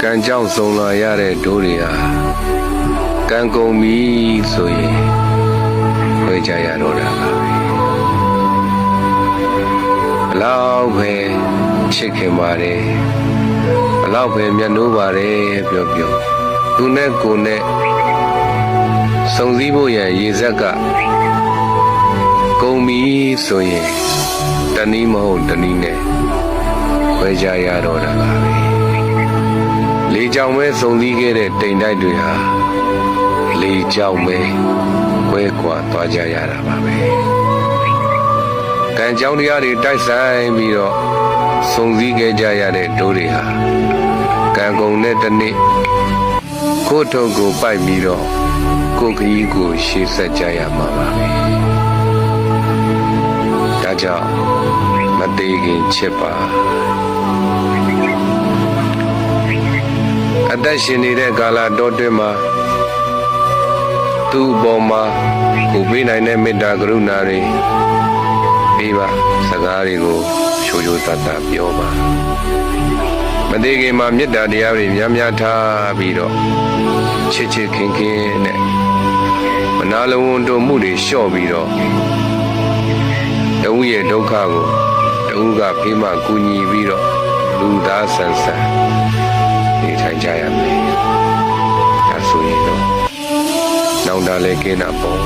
ကန်ကြောင့်စုံလာရတဲ့ဒိုးတွေဟာကံကုန်ပြီဆိုရင်ဝေကြရတော့တာပါပဲဘလောက်ပဲချစ်ခင်ပါတယ်ဘလောက်ပဲမျက်နှိုးပါတယ်ပြောသူနဲ့ကိုနဲ့စုံစည်းဖို့ရန်ရေဆက်ကကုန်ပြီဆိုရင်တနည်းမဟုတ်တနည်းနဲ့ဝေကြရတော့တာပါပဲလေကြောင်ပဲစုံစည်းခဲ့တဲ့တိမ်တိုက်တွေဟာလေကြောင်ပဲခွဲခွာသွားကြရတာပါပဲကံကြောင်းတရားတွေတိုက်ဆိုင်ပြီးတော့စုံစည်းခဲ့ကြရတဲ့ဒိုးတွေဟာကံကုန်တဲ့တစ်နေ့ကိုယ့်ထုတ်ကိုပိုက်ပြီးတော့ကိုယ်ခရီးကိုရှေ့ဆက်ကြရမှာပါပဲဒါကြောင့်မသေးခင်ချစ်ပါအသက်ရှင်နေတဲ့ကာလတောတွင်းမှာသူ့အပေါ်မှာကိုပေးနိုင်တဲ့မေတ္တာကရုဏာတွေပေးပါစကားတွေကိုချိုချိုတတ်တတ်ပြောပါမသေးခင်မှာမေတ္တာတရားတွေများများထားပြီးတော့ချစ်ချစ်ခင်ခင်နဲ့မနာလိုဝန်တို့မှုတွေလျှော့ပြီးတော့တဦးရဲ့ဒုက္ခကိုတဦးကဖေးမှကူညီပြီးတော့လူသားဆန်ဆန်နေထိုင်ကြရမယ်ဒါဆိုရင်တော့နောင်တလည်းကင်းတာပေါ့